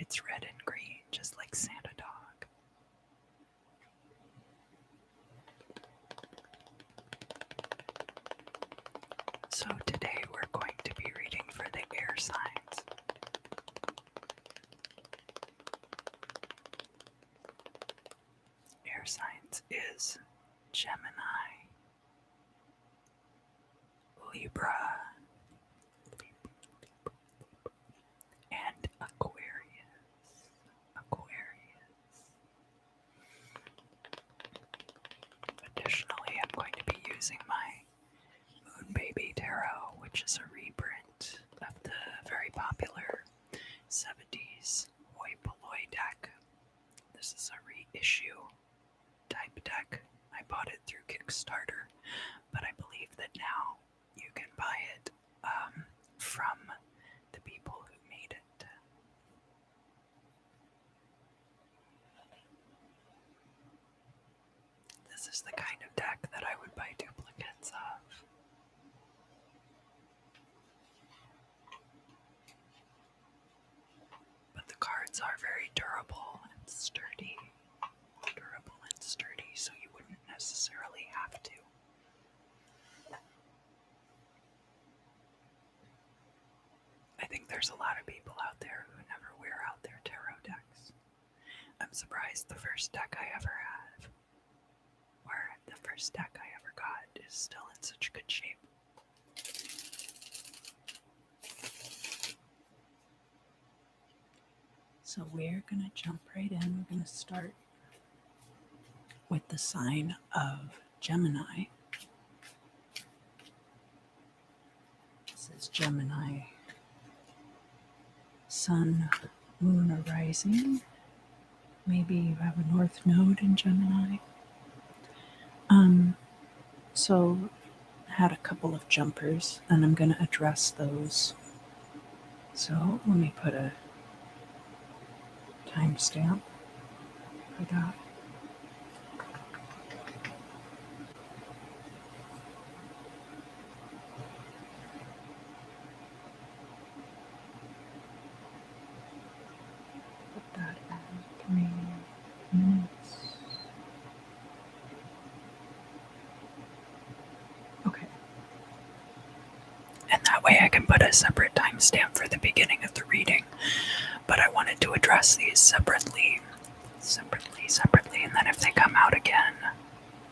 It's red and green, just like Santa Dog. So today we're going to be reading for the air signs. Air signs is Gemini, Libra, and Aquarius. Additionally, I'm going to be using my Moon Baby Tarot, which is a reprint of the very popular 70s Hoi Polloi deck. This is a reissue type deck. I bought it through Kickstarter, but I believe that now you can buy it from the people who made it. This is the kind of deck that I would buy duplicates of. But the cards are very durable and sturdy. So you wouldn't necessarily have to. I think there's a lot of people out there who never wear out their tarot decks. I'm surprised the first deck I ever had, or the first deck I ever got, is still in such good shape. So we're going to jump right in. We're going to start with the sign of Gemini. This is Gemini, Sun, Moon, or Rising. Maybe you have a North Node in Gemini. So I had a couple of jumpers, and I'm going to address those. So let me put a timestamp for that. Put that at 3 minutes. Okay. And that way I can put a separate timestamp for the beginning of the reading. But I wanted to address these separately, and then if they come out again,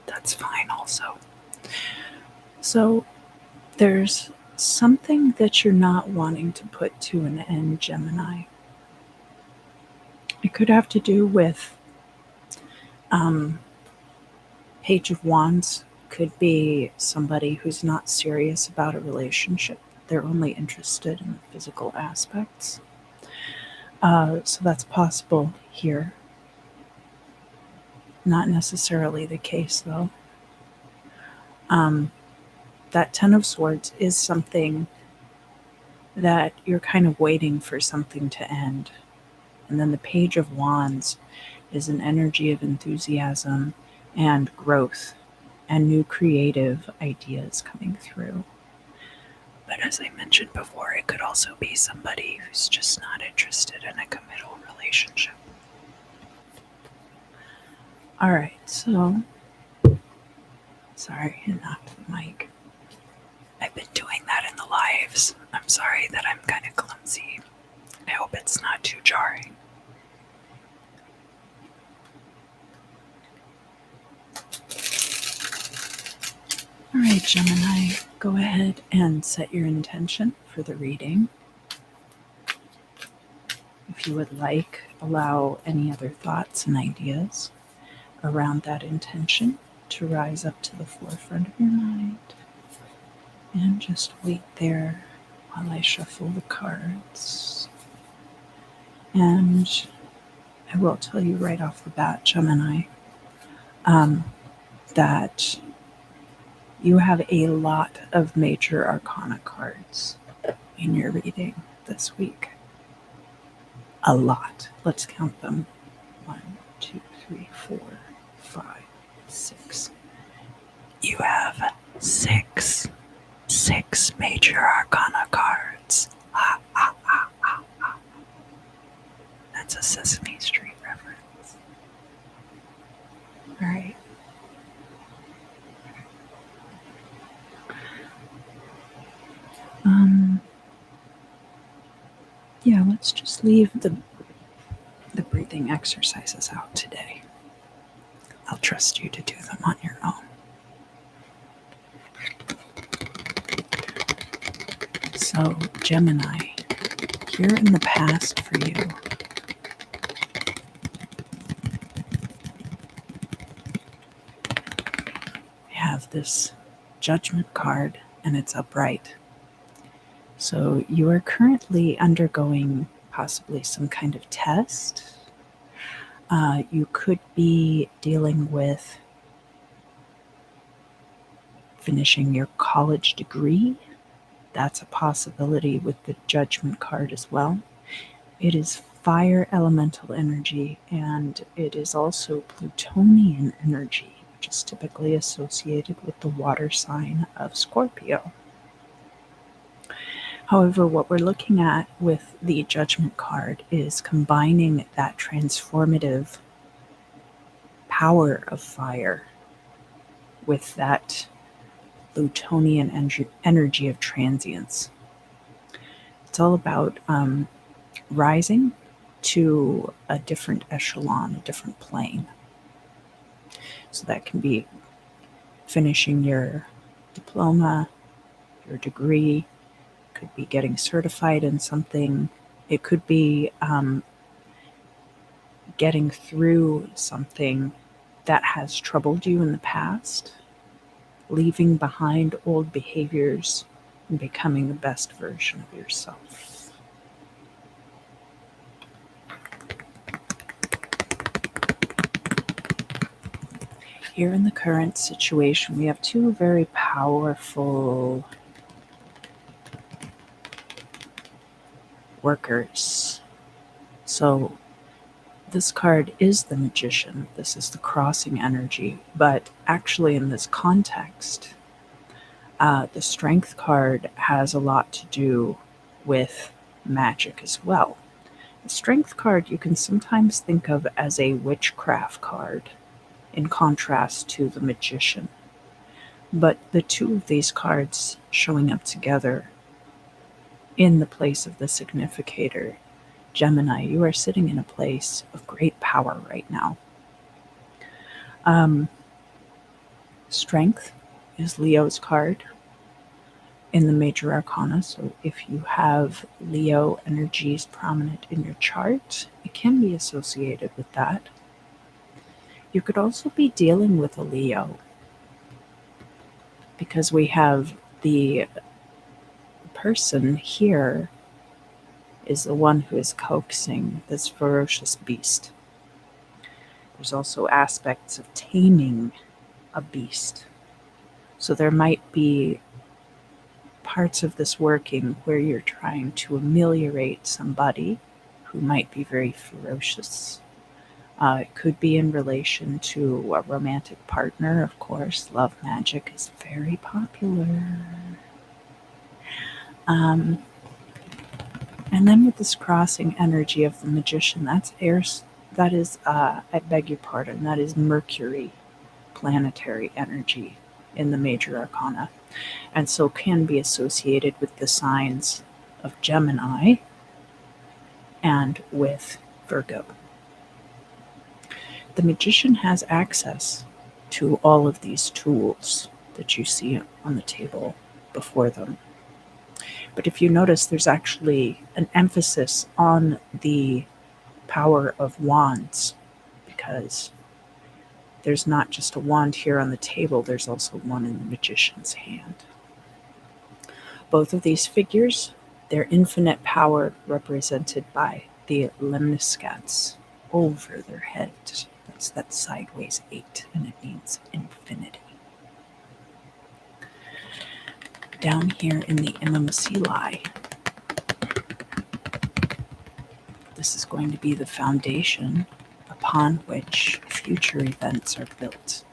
that's fine also. So there's something that you're not wanting to put to an end, Gemini. It could have to do with Page of Wands. Could be somebody who's not serious about a relationship. They're only interested in the physical aspects. So that's possible here. Not necessarily the case, though. That Ten of Swords is something that you're kind of waiting for something to end. And then the Page of Wands is an energy of enthusiasm and growth and new creative ideas coming through. But as I mentioned before, it could also be somebody who's just not interested in a committal relationship. All right, so, sorry, I knocked the mic. I've been doing that in the lives. I'm sorry that I'm kind of clumsy. I hope it's not too jarring. All right, Gemini, go ahead and set your intention for the reading. If you would like, allow any other thoughts and ideas around that intention to rise up to the forefront of your mind. And just wait there while I shuffle the cards. And I will tell you right off the bat, Gemini, that you have a lot of major arcana cards in your reading this week. A lot. Let's count them. 1, 2, 3, 4, 5, 6. You have six major arcana cards. That's a Sesame Street reference. All right. Yeah, let's just leave the breathing exercises out today. I'll trust you to do them on your own. So, Gemini, here in the past for you, we have this Judgment card and it's upright. So, you are currently undergoing possibly some kind of test. You could be dealing with finishing your college degree. That's a possibility with the Judgment card as well. It is fire elemental energy, and it is also Plutonian energy, which is typically associated with the water sign of Scorpio. However, what we're looking at with the Judgment card is combining that transformative power of fire with that Plutonian energy of transience. It's all about rising to a different echelon, a different plane. So that can be finishing your diploma, your degree, could be getting certified in something. It could be getting through something that has troubled you in the past, leaving behind old behaviors and becoming the best version of yourself. Here in the current situation, we have two very powerful workers. So this card is the Magician. This is the crossing energy. But actually in this context, the Strength card has a lot to do with magic as well. The Strength card you can sometimes think of as a witchcraft card in contrast to the Magician. But the two of these cards showing up together in the place of the significator, Gemini, you are sitting in a place of great power right now. Strength is Leo's card in the major arcana. So if you have Leo energies prominent in your chart, it can be associated with that. You could also be dealing with a Leo because we have the person here is the one who is coaxing this ferocious beast. There's also aspects of taming a beast. So there might be parts of this working where you're trying to ameliorate somebody who might be very ferocious. It could be in relation to a romantic partner, of course. Love magic is very popular. And then with this crossing energy of the Magician, that's air. That is, I beg your pardon, that is Mercury planetary energy in the major arcana, and so can be associated with the signs of Gemini and with Virgo. The Magician has access to all of these tools that you see on the table before them. But if you notice, there's actually an emphasis on the power of wands, because there's not just a wand here on the table, there's also one in the Magician's hand. Both of these figures, their infinite power represented by the lemniscats over their head. That's that sideways 8, and it means infinity. Down here in the Imamacili, this is going to be the foundation upon which future events are built.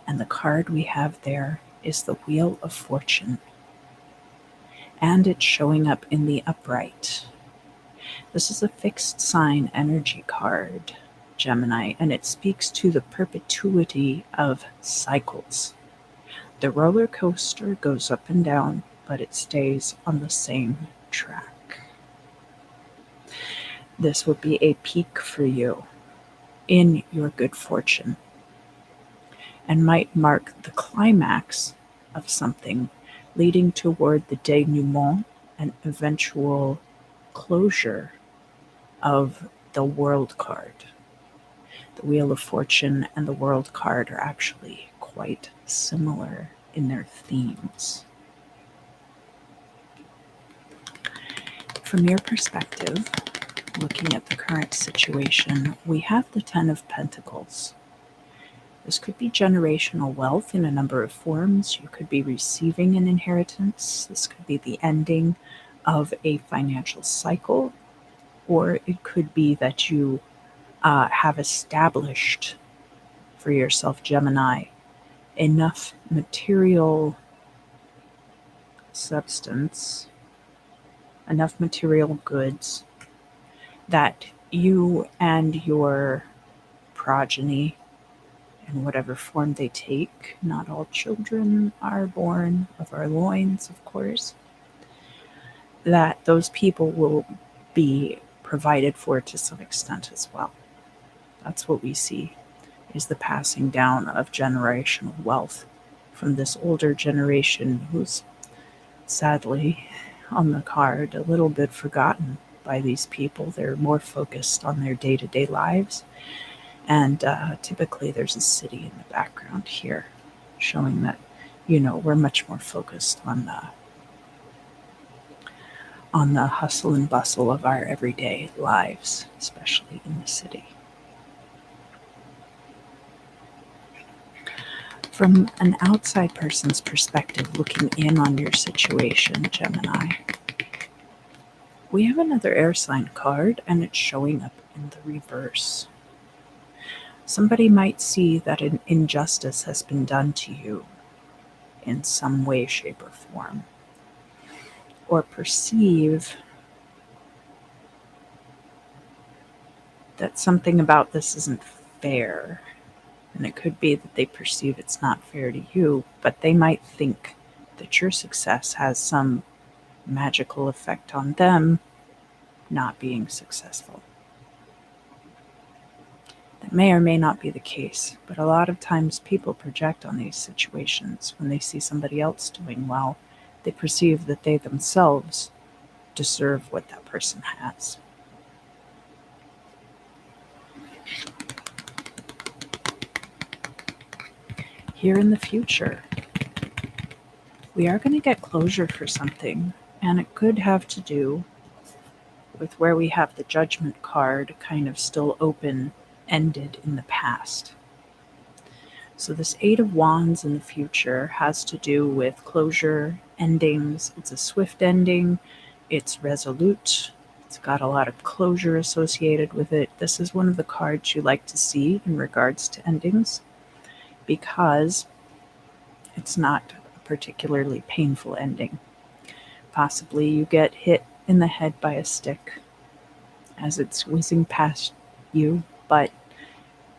And the card we have there is the Wheel of Fortune. And it's showing up in the upright. This is a fixed sign energy card, Gemini, and it speaks to the perpetuity of cycles. The roller coaster goes up and down, but it stays on the same track. This would be a peak for you in your good fortune and might mark the climax of something, leading toward the denouement and eventual closure of the World card. The Wheel of Fortune and the World card are actually quite similar in their themes. From your perspective, looking at the current situation, we have the Ten of Pentacles. This could be generational wealth in a number of forms. You could be receiving an inheritance. This could be the ending of a financial cycle, or it could be that you have established for yourself, Gemini, enough material substance, enough material goods that you and your progeny, in whatever form they take, not all children are born of our loins, of course, that those people will be provided for to some extent as well. That's what we see, is the passing down of generational wealth from this older generation who's sadly on the card a little bit forgotten by these people. They're more focused on their day-to-day lives, and typically there's a city in the background here showing that, we're much more focused on the hustle and bustle of our everyday lives, especially in the city. From an outside person's perspective, looking in on your situation, Gemini, we have another air sign card, and it's showing up in the reverse. Somebody might see that an injustice has been done to you in some way, shape, or form, or perceive that something about this isn't fair. And it could be that they perceive it's not fair to you, but they might think that your success has some magical effect on them not being successful. That may or may not be the case, but a lot of times people project on these situations. When they see somebody else doing well, they perceive that they themselves deserve what that person has. Here in the future, we are going to get closure for something, and it could have to do with where we have the Judgment card kind of still open-ended in the past. So this Eight of Wands in the future has to do with closure, endings. It's a swift ending. It's resolute. It's got a lot of closure associated with it. This is one of the cards you like to see in regards to endings, because it's not a particularly painful ending. Possibly you get hit in the head by a stick as it's whizzing past you, but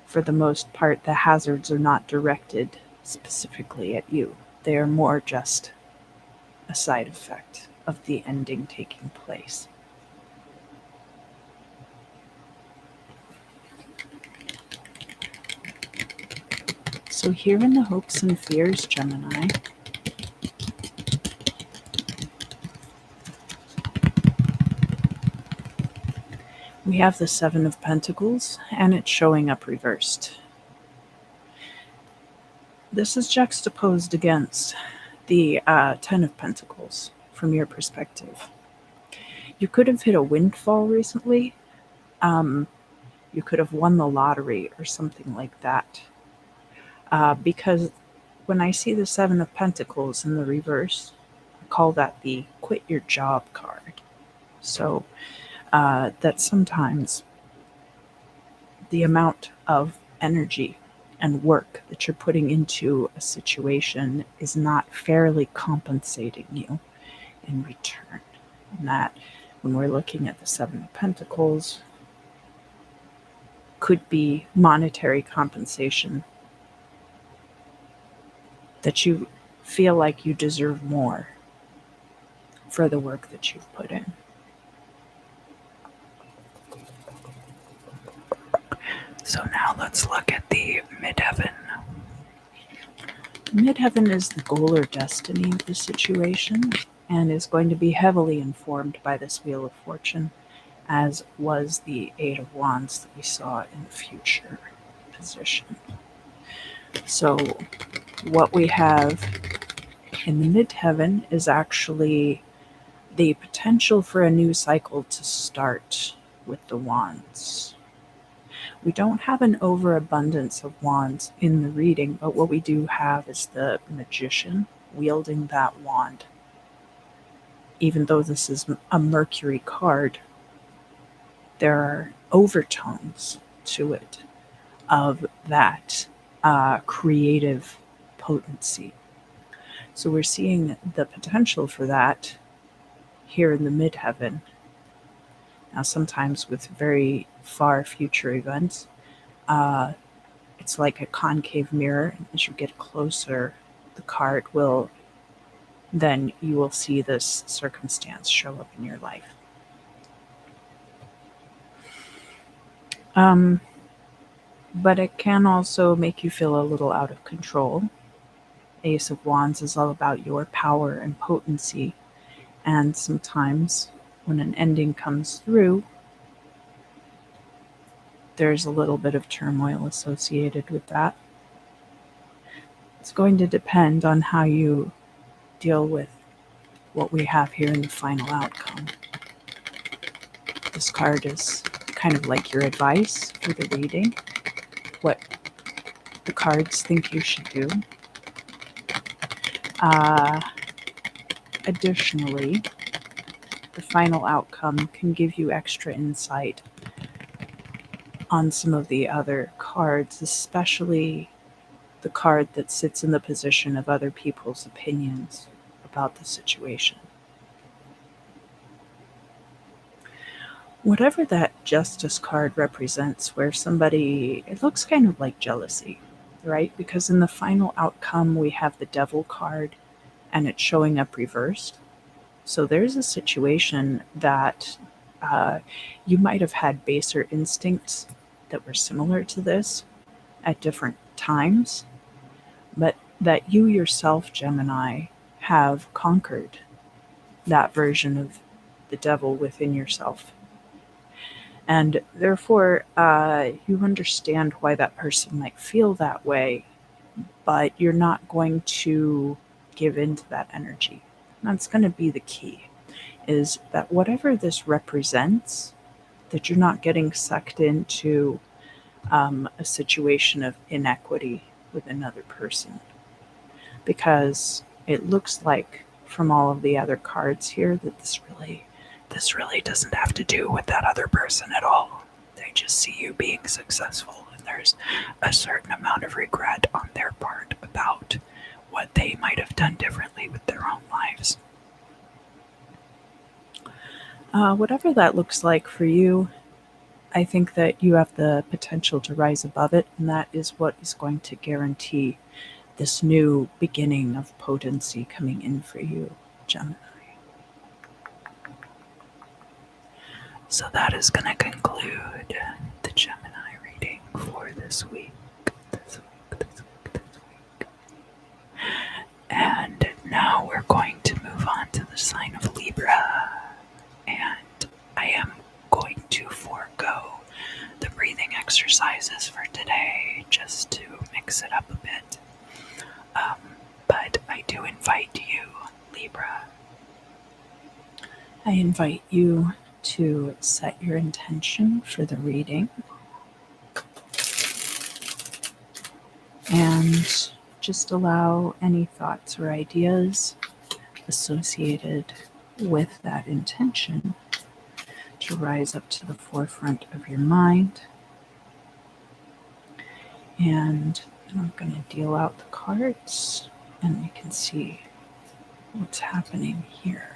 for the most part, the hazards are not directed specifically at you. They are more just a side effect of the ending taking place. So here in the hopes and fears, Gemini, we have the Seven of Pentacles, and it's showing up reversed. This is juxtaposed against the Ten of Pentacles from your perspective. You could have hit a windfall recently. You could have won the lottery or something like that. Because when I see the Seven of Pentacles in the reverse, I call that the quit your job card. So that sometimes the amount of energy and work that you're putting into a situation is not fairly compensating you in return. And that when we're looking at the Seven of Pentacles, could be monetary compensation, that you feel like you deserve more for the work that you've put in. So now let's look at the midheaven. Midheaven is the goal or destiny of the situation and is going to be heavily informed by this Wheel of Fortune, as was the Eight of Wands that we saw in the future position. So what we have in the midheaven is actually the potential for a new cycle to start with the wands. We don't have an overabundance of wands in the reading, but what we do have is the magician wielding that wand. Even though this is a Mercury card, there are overtones to it of that creative potency. So we're seeing the potential for that here in the midheaven. Now, sometimes with very far future events, it's like a concave mirror. As you get closer, the card will, then you will see this circumstance show up in your life. But it can also make you feel a little out of control. Ace of Wands is all about your power and potency. And sometimes when an ending comes through, there's a little bit of turmoil associated with that. It's going to depend on how you deal with what we have here in the final outcome. This card is kind of like your advice for the reading, what the cards think you should do. Additionally, the final outcome can give you extra insight on some of the other cards, especially the card that sits in the position of other people's opinions about the situation. Whatever that Justice card represents, where somebody, it looks kind of like jealousy, right? Because in the final outcome, we have the Devil card and it's showing up reversed. So there's a situation that you might have had baser instincts that were similar to this at different times, but that you yourself, Gemini, have conquered that version of the devil within yourself. And therefore, you understand why that person might feel that way, but you're not going to give in to that energy. That's going to be the key, is that whatever this represents, that you're not getting sucked into a situation of inequity with another person. Because it looks like from all of the other cards here that this really doesn't have to do with that other person at all. They just see you being successful, and there's a certain amount of regret on their part about what they might have done differently with their own lives. Whatever that looks like for you, I think that you have the potential to rise above it, and that is what is going to guarantee this new beginning of potency coming in for you, Gemini. So that is going to conclude the Gemini reading for this week. And now we're going to move on to the sign of Libra. And I am going to forego the breathing exercises for today just to mix it up a bit. But I do invite you, Libra. I invite you to set your intention for the reading and just allow any thoughts or ideas associated with that intention to rise up to the forefront of your mind. And I'm going to deal out the cards and we can see what's happening here.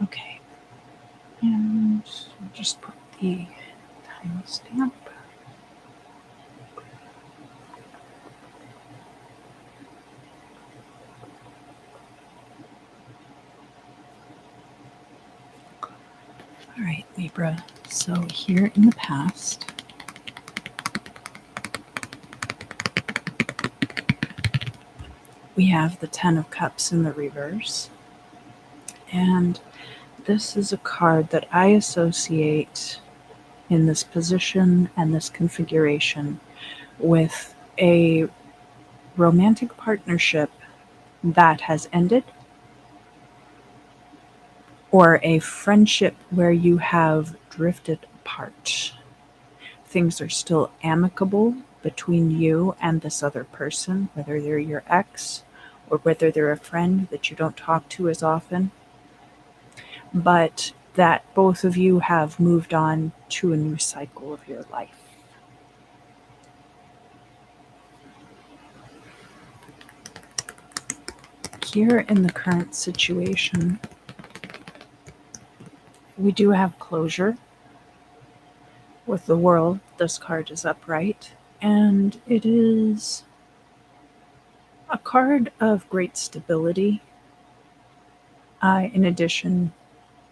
Okay. And I'll just put the timestamp. All right, Libra. So here in the past, we have the Ten of Cups in the reverse. And this is a card that I associate in this position and this configuration with a romantic partnership that has ended, or a friendship where you have drifted apart. Things are still amicable between you and this other person, whether they're your ex or whether they're a friend that you don't talk to as often, but that both of you have moved on to a new cycle of your life. Here in the current situation, we do have closure. With the World, this card is upright, and it is a card of great stability. In addition,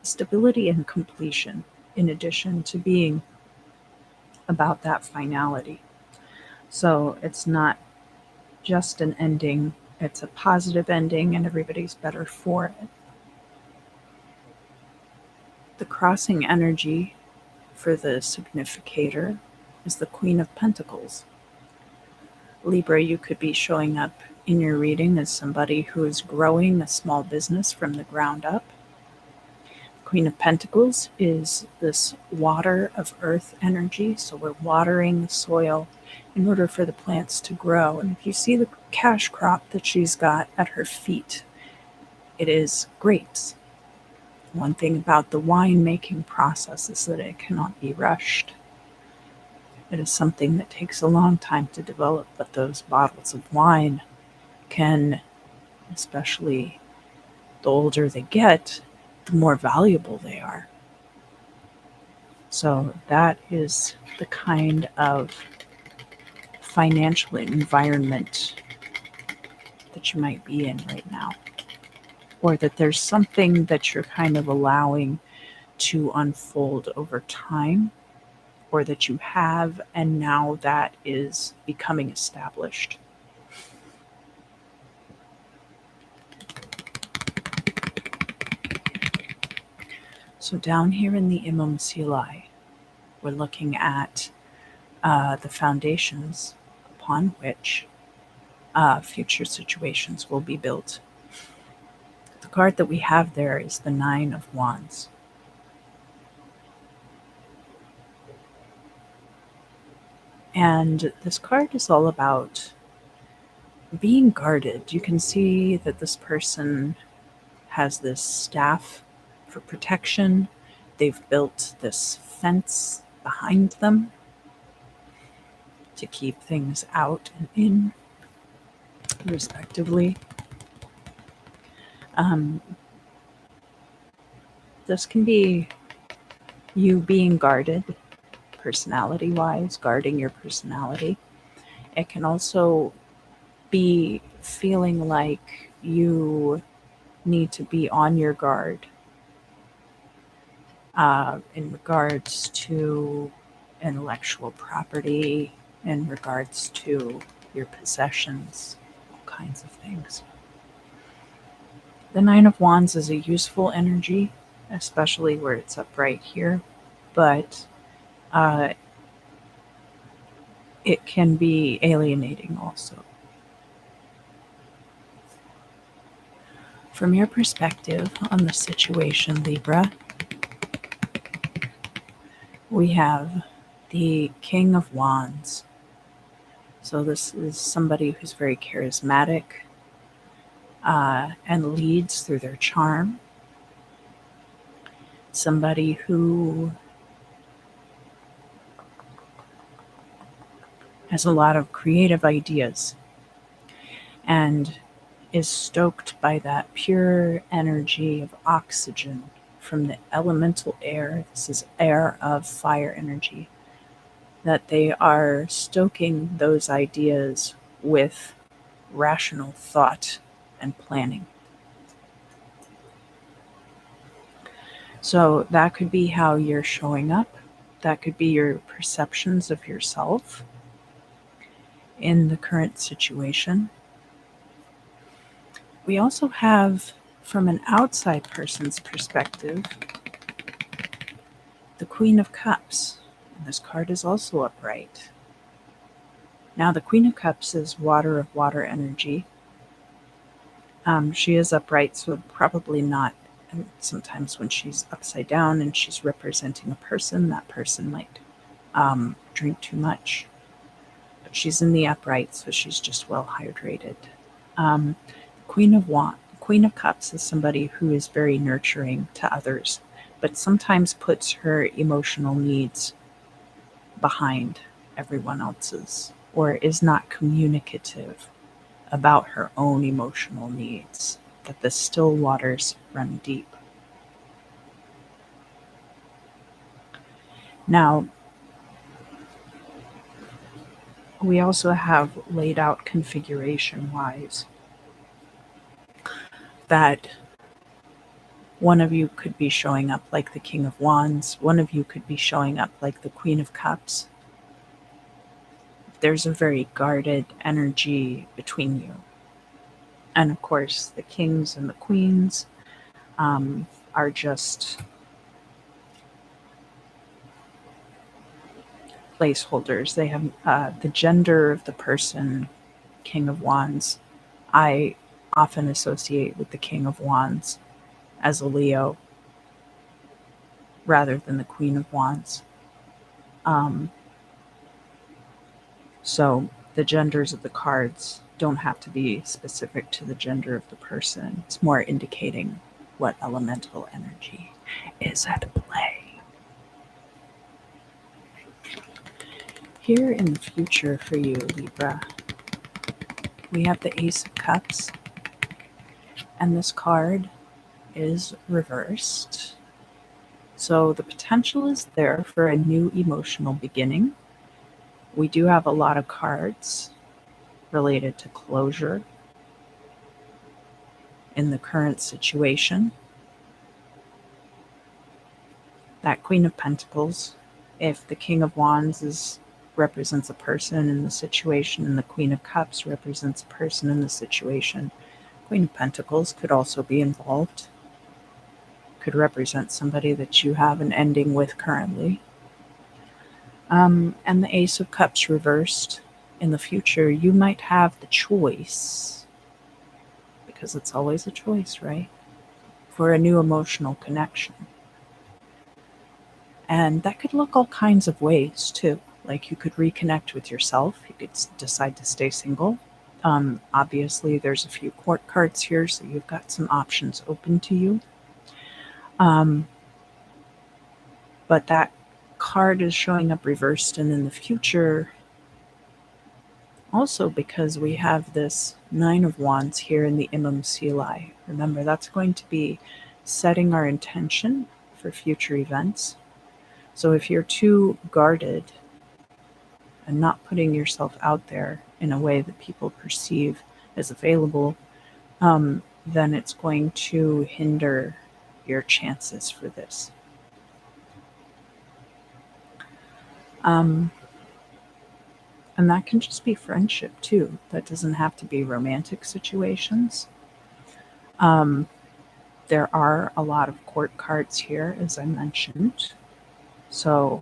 stability and completion, in addition to being about that finality. So it's not just an ending, it's a positive ending, and everybody's better for it. The crossing energy for the significator is the Queen of Pentacles. Libra, you could be showing up in your reading as somebody who is growing a small business from the ground up. Queen of Pentacles is this water of earth energy, so we're watering the soil in order for the plants to grow. And if you see the cash crop that she's got at her feet, it is grapes. One thing about the wine making process is that it cannot be rushed. It is something that takes a long time to develop, but those bottles of wine can, especially the older they get, the more valuable they are. So that is the kind of financial environment that you might be in right now. Or that there's something that you're kind of allowing to unfold over time, or that you have, and now that is becoming established. So down here in the Imam Silai, we're looking at the foundations upon which future situations will be built. The card that we have there is the Nine of Wands. And this card is all about being guarded. You can see that this person has this staff for protection. They've built this fence behind them to keep things out and in, respectively. This can be you being guarded, personality-wise, guarding your personality. It can also be feeling like you need to be on your guard in regards to intellectual property, in regards to your possessions, all kinds of things. The Nine of Wands is a useful energy, especially where it's upright here, but it can be alienating also. From your perspective on the situation, Libra, we have the King of Wands. So this is somebody who's very charismatic and leads through their charm. Somebody who has a lot of creative ideas and is stoked by that pure energy of oxygen from the elemental air, this is air of fire energy, that they are stoking those ideas with rational thought and planning. So that could be how you're showing up. That could be your perceptions of yourself in the current situation. We also have, from an outside person's perspective, the Queen of Cups. And this card is also upright. Now, the Queen of Cups is water of water energy. She is upright, so probably not. And sometimes when she's upside down and she's representing a person, that person might drink too much. But she's in the upright, so she's just well hydrated. Queen of Cups is somebody who is very nurturing to others, but sometimes puts her emotional needs behind everyone else's, or is not communicative about her own emotional needs, that the still waters run deep. Now, we also have laid out configuration-wise that one of you could be showing up like the King of Wands, one of you could be showing up like the Queen of Cups. There's a very guarded energy between you. And of course, the kings and the queens are just placeholders. They have the gender of the person, King of Wands. I often associate with the King of Wands as a Leo rather than the Queen of Wands. So the genders of the cards don't have to be specific to the gender of the person. It's more indicating what elemental energy is at play. Here in the future for you, Libra, we have the Ace of Cups, and this card is reversed. So the potential is there for a new emotional beginning. We do have a lot of cards related to closure in the current situation. That Queen of Pentacles, if the King of Wands represents a person in the situation and the Queen of Cups represents a person in the situation, Queen of Pentacles could also be involved. Could represent somebody that you have an ending with currently. And the Ace of Cups reversed. In the future, you might have the choice, because it's always a choice, right? For a new emotional connection. And that could look all kinds of ways too. Like you could reconnect with yourself. You could decide to stay single. Obviously, there's a few court cards here, so you've got some options open to you. But that card is showing up reversed and in the future. Also because we have this Nine of Wands here in the Imam Sili. Remember, that's going to be setting our intention for future events. So if you're too guarded and not putting yourself out there in a way that people perceive as available, then it's going to hinder your chances for this. And that can just be friendship too. That doesn't have to be romantic situations. There are a lot of court cards here, as I mentioned. So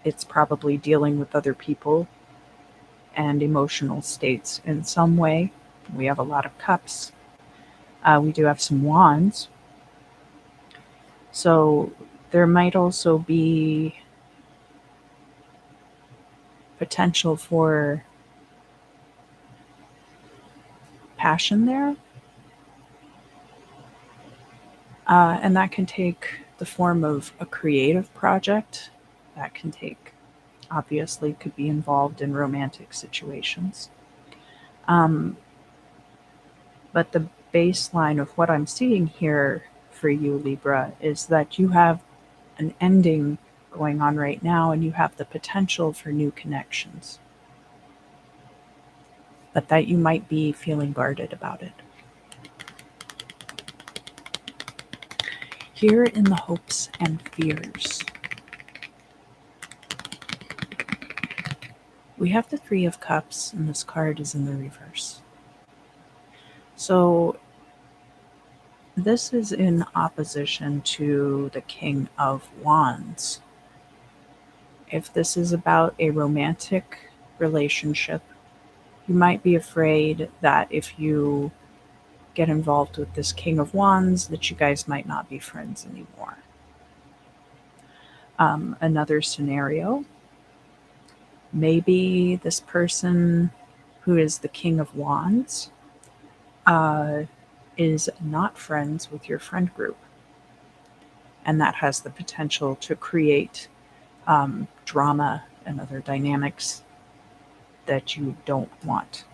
it's probably dealing with other people and emotional states in some way. We have a lot of cups. We do have some wands. So there might also be potential for passion there. And that can take the form of a creative project. That can take, obviously, could be involved in romantic situations. But the baseline of what I'm seeing here for you, Libra, is that you have an ending going on right now and you have the potential for new connections, but that you might be feeling guarded about it. Here in the hopes and fears, we have the Three of Cups, and this card is in the reverse. So this is in opposition to the King of Wands. If this is about a romantic relationship, you might be afraid that if you get involved with this King of Wands, that you guys might not be friends anymore. Another scenario, maybe this person who is the King of Wands is not friends with your friend group. And that has the potential to create drama and other dynamics that you don't want.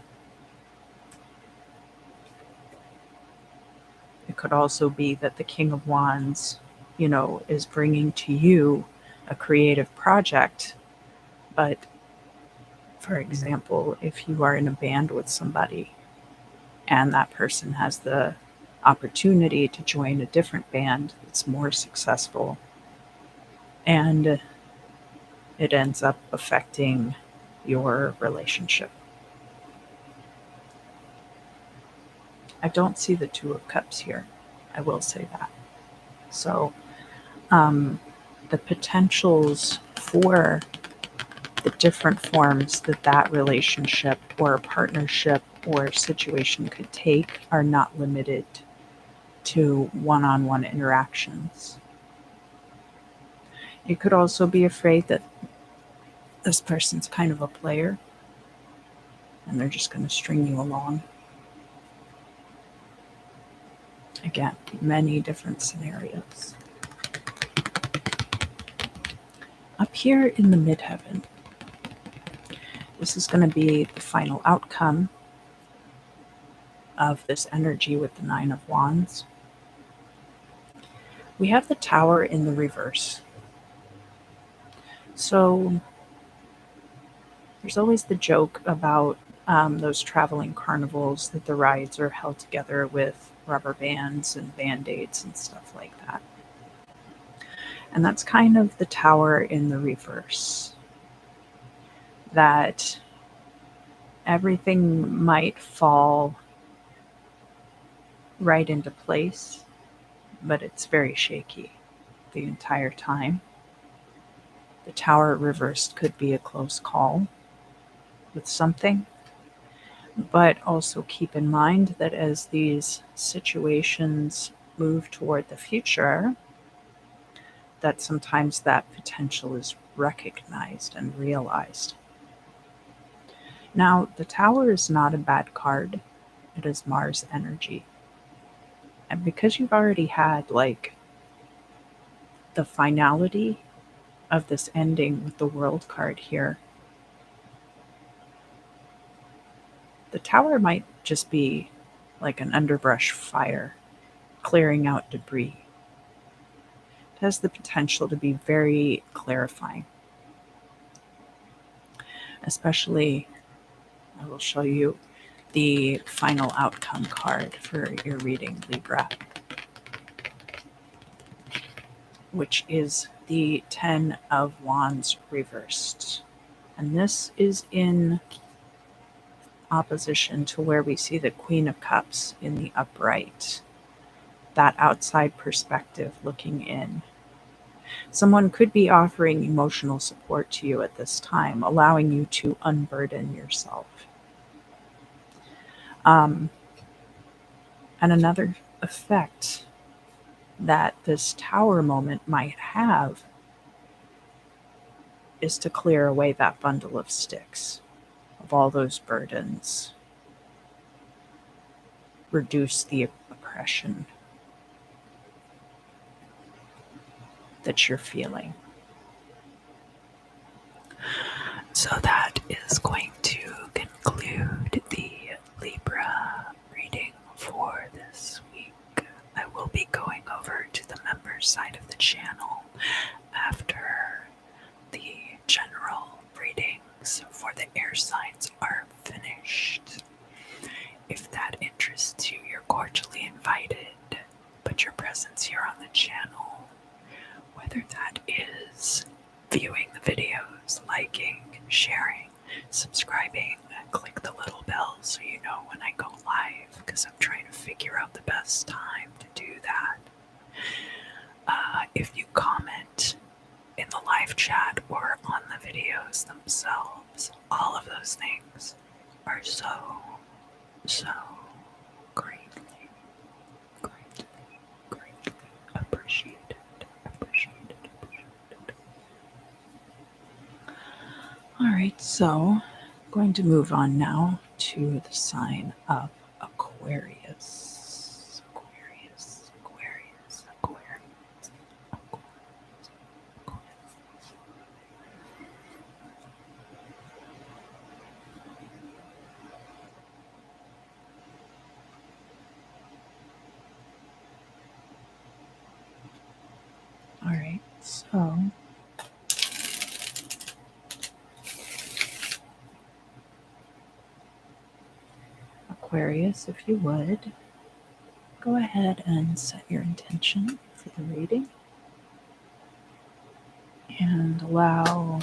It could also be that the King of Wands, is bringing to you a creative project. But, for example, if you are in a band with somebody and that person has the opportunity to join a different band that's more successful, and it ends up affecting your relationship. I don't see the Two of Cups here. I will say that. So the potentials for the different forms that relationship or partnership or situation could take are not limited to one-on-one interactions. You could also be afraid that this person's kind of a player and they're just going to string you along. Again, many different scenarios. Up here in the midheaven, this is going to be the final outcome of this energy with the Nine of Wands. We have the Tower in the reverse. So there's always the joke about those traveling carnivals that the rides are held together with rubber bands and band-aids and stuff like that. And that's kind of the Tower in the reverse. That everything might fall right into place, but it's very shaky the entire time. The Tower reversed could be a close call with something, but also keep in mind that as these situations move toward the future, that sometimes that potential is recognized and realized. Now, the Tower is not a bad card. It is Mars energy. And because you've already had the finality of this ending with the World card here, the Tower might just be like an underbrush fire, clearing out debris. It has the potential to be very clarifying. Especially, I will show you the final outcome card for your reading, Libra, which is the Ten of Wands reversed. And this is in opposition to where we see the Queen of Cups in the upright. That outside perspective looking in. Someone could be offering emotional support to you at this time, allowing you to unburden yourself. And another effect that this Tower moment might have is to clear away that bundle of sticks, of all those burdens, reduce the oppression that you're feeling. So that is going to conclude the Libra reading for our side of the channel after the general readings for the air signs are finished. If that interests you, you're cordially invited. But your presence here on the channel, whether that is viewing the videos, liking, sharing, subscribing, click the little bell so you know when I go live, because I'm trying to figure out the best time to do that. If you comment in the live chat or on the videos themselves, all of those things are so greatly appreciated. All right, so I'm going to move on now to the sign of Aquarius. All right, so Aquarius, if you would, go ahead and set your intention for the reading and allow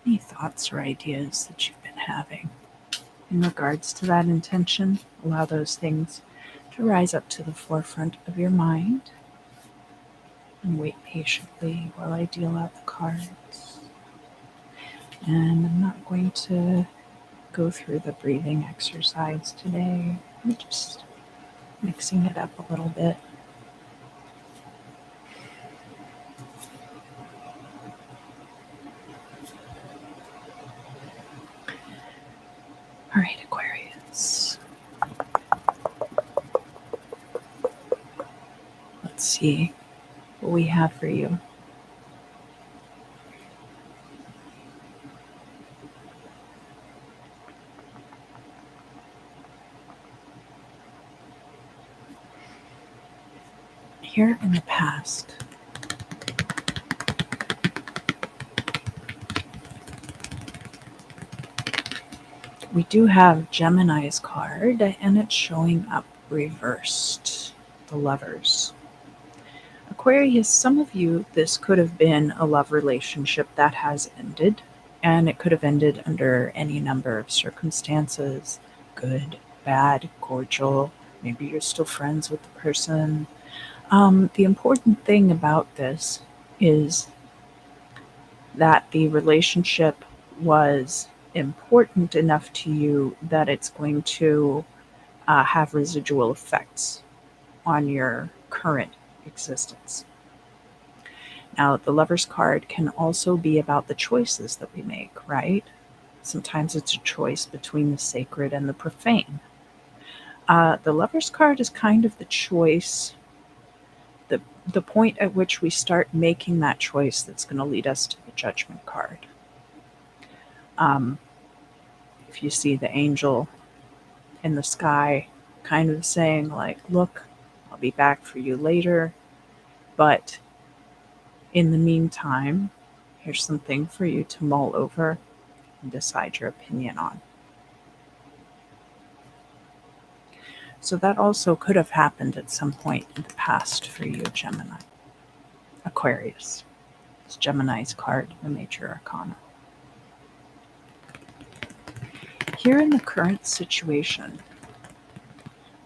any thoughts or ideas that you've been having in regards to that intention. Allow those things to rise up to the forefront of your mind and wait patiently while I deal out the cards. And I'm not going to go through the breathing exercise today. I'm just mixing it up a little bit. All right, Aquarius. Let's see what we have for you. Here in the past, we do have Gemini's card, and it's showing up reversed, the Lovers. Aquarius, some of you, this could have been a love relationship that has ended, and it could have ended under any number of circumstances, good, bad, cordial. Maybe you're still friends with the person. The important thing about this is that the relationship was important enough to you that it's going to have residual effects on your current existence. Now, the Lover's card can also be about the choices that we make, right? Sometimes it's a choice between the sacred and the profane. The Lover's card is kind of the choice, the point at which we start making that choice that's going to lead us to the Judgment card. If you see the angel in the sky kind of saying like, look, I'll be back for you later, but in the meantime, here's something for you to mull over and decide your opinion on. So that also could have happened at some point in the past for you, Gemini. Aquarius. It's Gemini's card, the major arcana. Here in the current situation,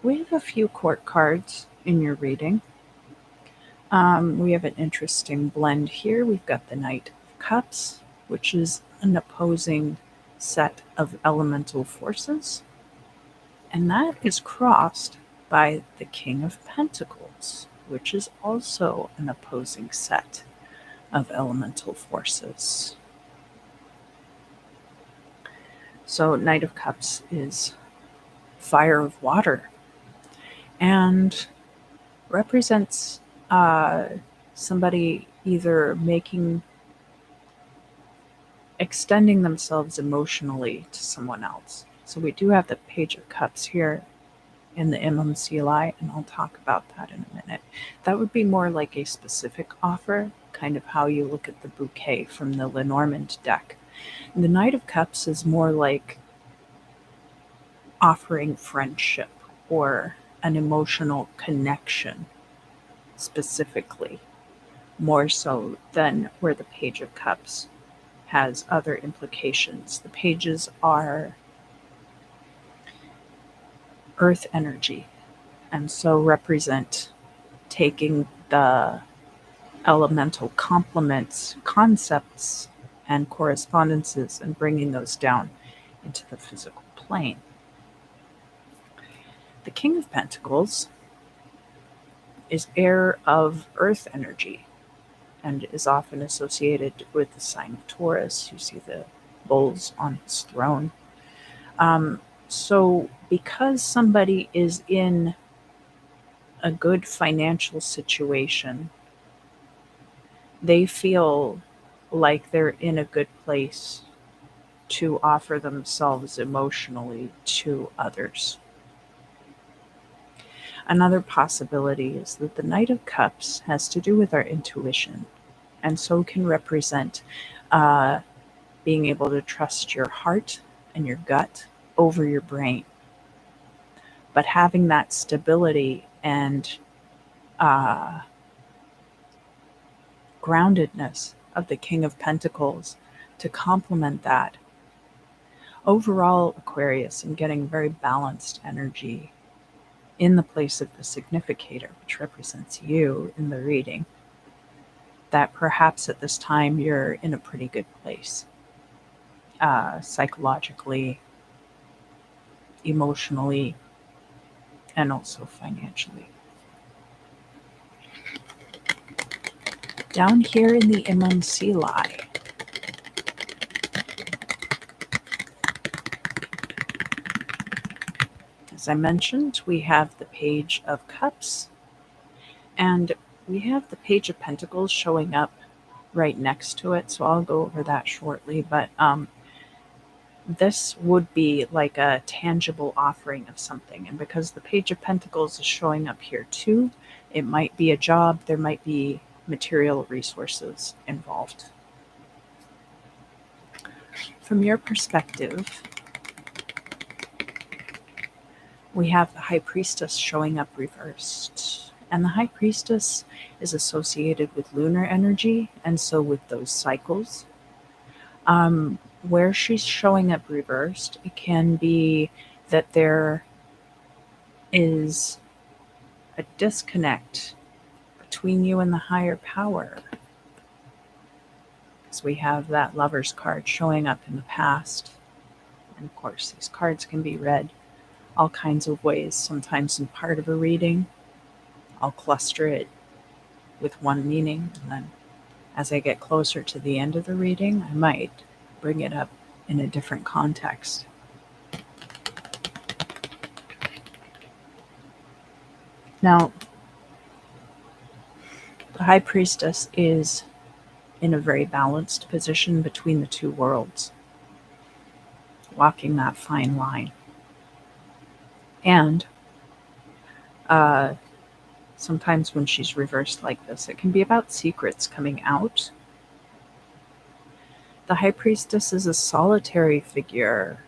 we have a few court cards in your reading. We have an interesting blend here. We've got the Knight of Cups, which is an opposing set of elemental forces. And that is crossed by the King of Pentacles, which is also an opposing set of elemental forces. So Knight of Cups is fire of water and represents somebody either extending themselves emotionally to someone else. So we do have the Page of Cups here in the MMCLI, and I'll talk about that in a minute. That would be more like a specific offer, kind of how you look at the bouquet from the Lenormand deck. And the Knight of Cups is more like offering friendship or an emotional connection specifically, more so than where the Page of Cups has other implications. The pages are earth energy, and so represent taking the elemental complements, concepts, and correspondences and bringing those down into the physical plane. The King of Pentacles is heir of earth energy and is often associated with the sign of Taurus. You see the bulls on his throne. So because somebody is in a good financial situation, they feel like they're in a good place to offer themselves emotionally to others. Another possibility is that the Knight of Cups has to do with our intuition, and so can represent being able to trust your heart and your gut over your brain. But having that stability and groundedness of the King of Pentacles to complement that. Overall, Aquarius, and getting very balanced energy in the place of the significator, which represents you in the reading, that perhaps at this time you're in a pretty good place, psychologically, emotionally, and also financially. Down here in the MMCLI, as I mentioned, we have the Page of Cups, and we have the Page of Pentacles showing up right next to it, so I'll go over that shortly. But this would be like a tangible offering of something, and because the Page of Pentacles is showing up here too, it might be a job, there might be material resources involved. From your perspective, we have the High Priestess showing up reversed. And the High Priestess is associated with lunar energy, and so with those cycles. Where she's showing up reversed, it can be that there is a disconnect between you and the higher power. Because we have that Lover's card showing up in the past. And of course, these cards can be read all kinds of ways. Sometimes in part of a reading, I'll cluster it with one meaning, and then as I get closer to the end of the reading, I might bring it up in a different context. Now, the High Priestess is in a very balanced position between the two worlds, walking that fine line. And sometimes when she's reversed like this, it can be about secrets coming out. The High Priestess is a solitary figure,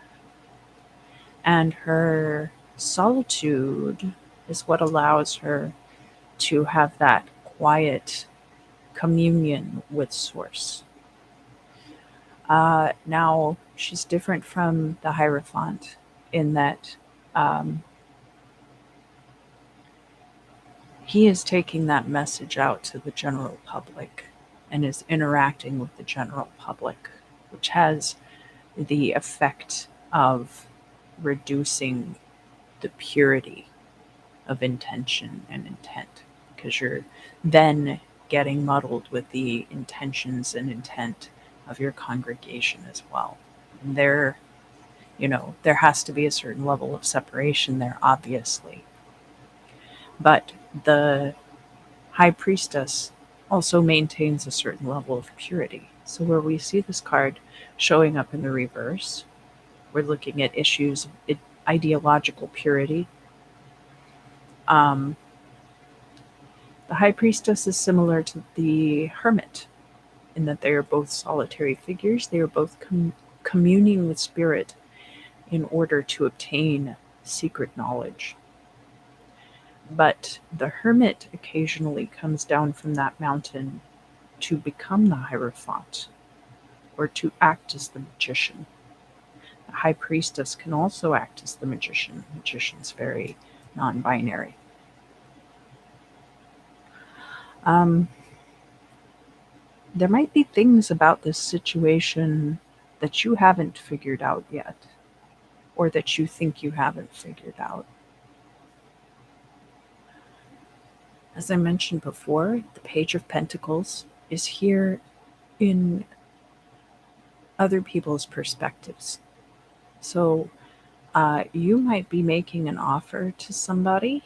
and her solitude is what allows her to have that quiet communion with Source. Now, she's different from the Hierophant in that he is taking that message out to the general public and is interacting with the general public, which has the effect of reducing the purity of intention and intent, because you're then getting muddled with the intentions and intent of your congregation as well. And there has to be a certain level of separation there, obviously. But the High Priestess also maintains a certain level of purity. So where we see this card showing up in the reverse, we're looking at issues of ideological purity, Um, the High Priestess is similar to the Hermit in that they are both solitary figures. They are both communing with spirit in order to obtain secret knowledge. But the Hermit occasionally comes down from that mountain to become the Hierophant or to act as the magician. The High Priestess can also act as the magician. The magician's very non binary. Um, there might be things about this situation that you haven't figured out yet, or that you think you haven't figured out. As I mentioned before, the Page of Pentacles is here in other people's perspectives. So you might be making an offer to somebody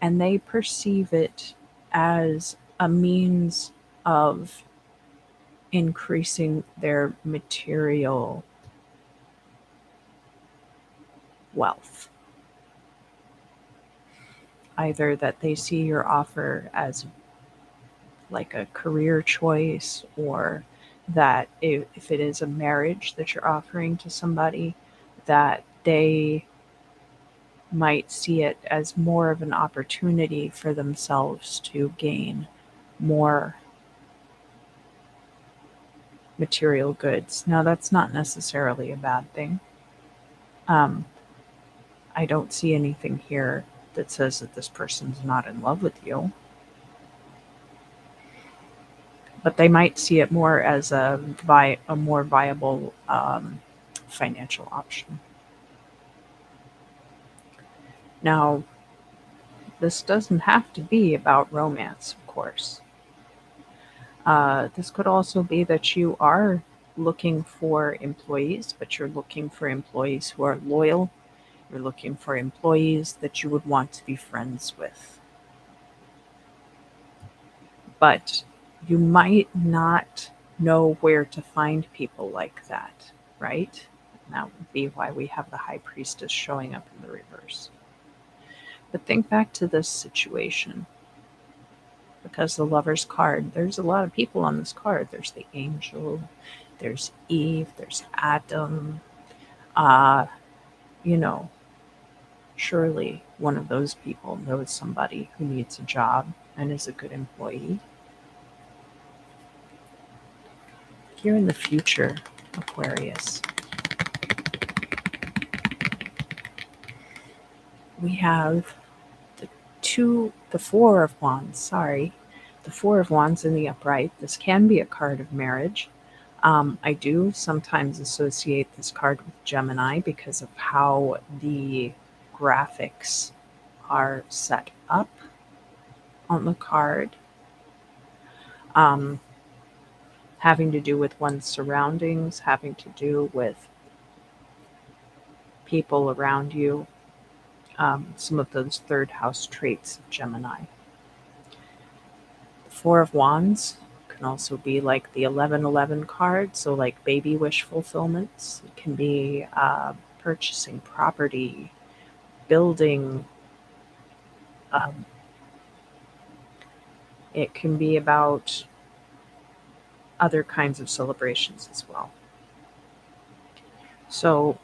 and they perceive it as a means of increasing their material wealth. Either that they see your offer as like a career choice, or that if it is a marriage that you're offering to somebody, that they might see it as more of an opportunity for themselves to gain more material goods. Now, that's not necessarily a bad thing. I don't see anything here that says that this person's not in love with you, but they might see it more as a more viable financial option. Now, this doesn't have to be about romance, of course. This could also be that you are looking for employees, but you're looking for employees who are loyal. You're looking for employees that you would want to be friends with. But you might not know where to find people like that, right? And that would be why we have the High Priestess showing up in the reverse. But think back to this situation. Because the Lover's card, there's a lot of people on this card. There's the angel, there's Eve, there's Adam. Uh, you know, surely one of those people knows somebody who needs a job and is a good employee. Here in the future, Aquarius, we have the Four of Wands, the Four of Wands in the upright. This can be a card of marriage. I do sometimes associate this card with Gemini because of how the graphics are set up on the card, having to do with one's surroundings, having to do with people around you, some of those third house traits of Gemini. The Four of Wands can also be like the 1111 card, so like baby wish fulfillments. It can be purchasing property, building. It can be about other kinds of celebrations as well. So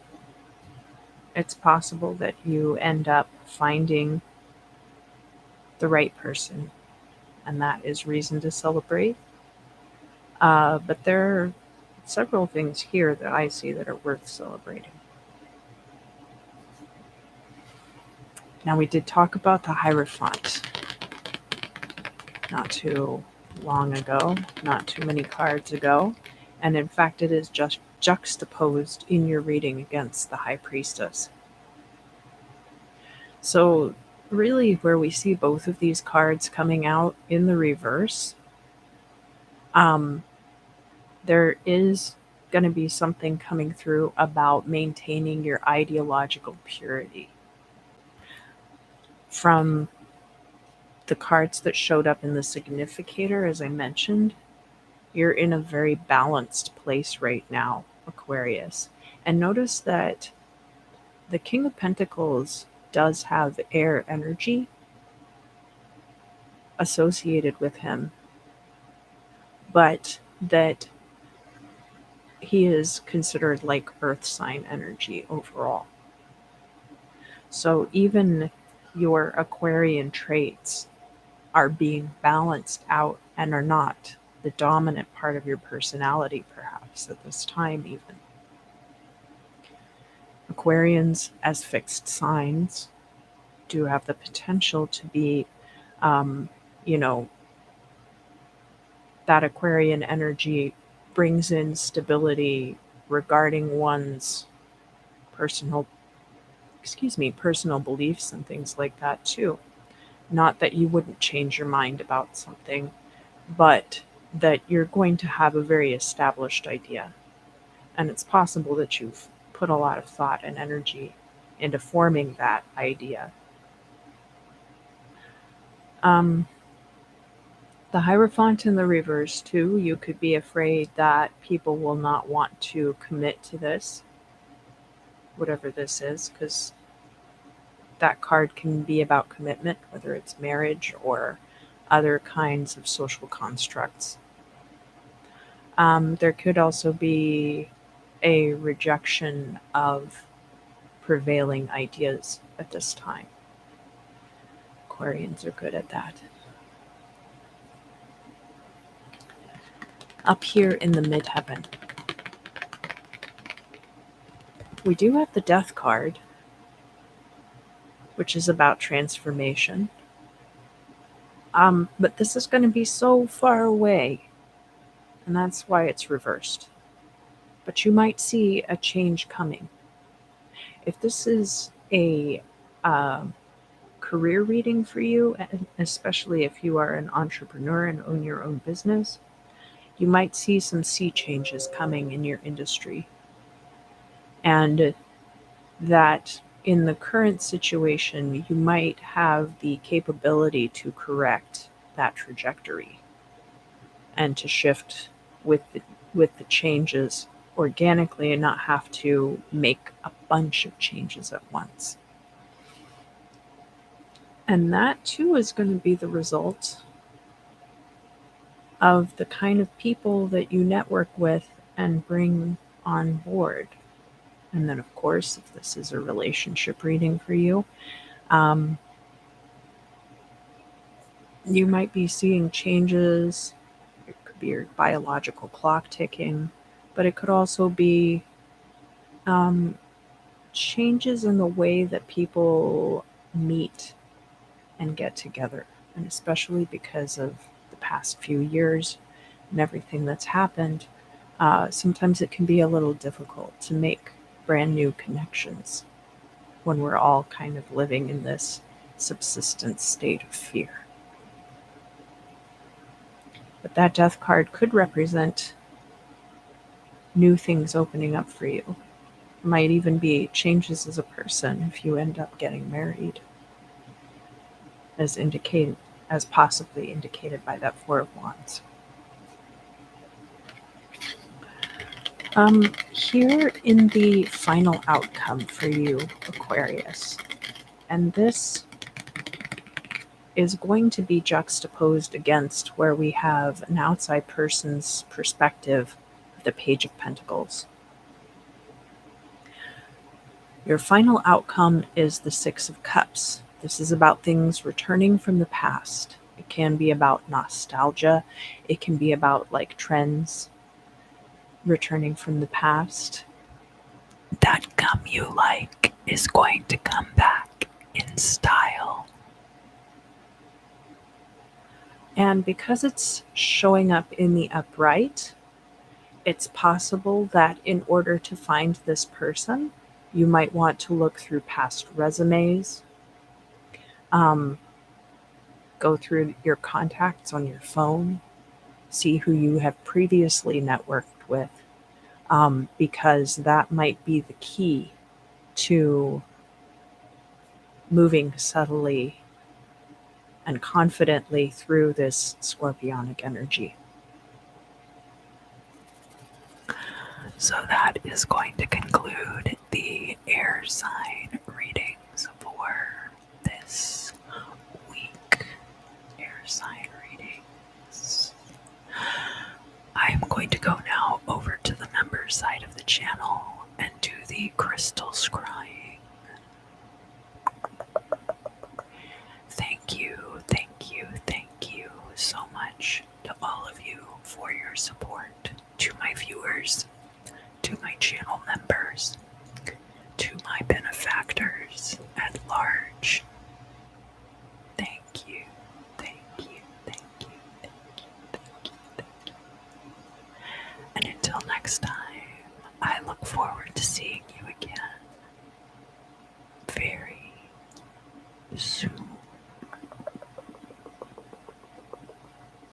it's possible that you end up finding the right person, and that is reason to celebrate. But there are several things here that I see that are worth celebrating. Now, we did talk about the Hierophant not too long ago, not too many cards ago, and in fact, it is just juxtaposed in your reading against the High Priestess. So, really, where we see both of these cards coming out in the reverse, there is going to be something coming through about maintaining your ideological purity. From the cards that showed up in the significator, as I mentioned, you're in a very balanced place right now, Aquarius. And notice that the King of Pentacles does have air energy associated with him, but that he is considered like earth sign energy overall. So even your Aquarian traits are being balanced out and are not the dominant part of your personality, perhaps at this time, even. Aquarians, as fixed signs, do have the potential to be, um, you know, that Aquarian energy brings in stability regarding one's personal, personal beliefs and things like that too. Not that you wouldn't change your mind about something, but that you're going to have a very established idea. And it's possible that you've put a lot of thought and energy into forming that idea. Um, the Hierophant in the reverse, too, you could be afraid that people will not want to commit to this, whatever this is, because that card can be about commitment, whether it's marriage or other kinds of social constructs. There could also be a rejection of prevailing ideas at this time. Aquarians are good at that. Up here in the midheaven, we do have the Death card, which is about transformation. But this is going to be so far away, and that's why it's reversed. But you might see a change coming. If this is a career reading for you, and especially if you are an entrepreneur and own your own business, you might see some sea changes coming in your industry. And that in the current situation, you might have the capability to correct that trajectory and to shift with the changes organically and not have to make a bunch of changes at once. And that too is going to be the result of the kind of people that you network with and bring on board. And then, of course, if this is a relationship reading for you, you might be seeing changes. It could be your biological clock ticking, but it could also be changes in the way that people meet and get together. And especially because of the past few years and everything that's happened, sometimes it can be a little difficult to make brand new connections when we're all kind of living in this subsistence state of fear. But that Death card could represent new things opening up for you. It might even be changes as a person if you end up getting married, as possibly indicated by that Four of Wands. Here in the final outcome for you, Aquarius, and this is going to be juxtaposed against where we have an outside person's perspective of the Page of Pentacles. Your final outcome is the Six of Cups. This is about things returning from the past. It can be about nostalgia. It can be about like trends returning from the past. That gum you like is going to come back in style. And because it's showing up in the upright, it's possible that in order to find this person, you might want to look through past resumes, go through your contacts on your phone, see who you have previously networked with, because that might be the key to moving subtly and confidently through this scorpionic energy. So that is going to conclude the air sign readings for side of the channel and do the crystal scrying. Thank you so much to all of you for your support, to my viewers, to my channel members, to my benefactors at large. Thank you. And until next time, I look forward to seeing you again very soon.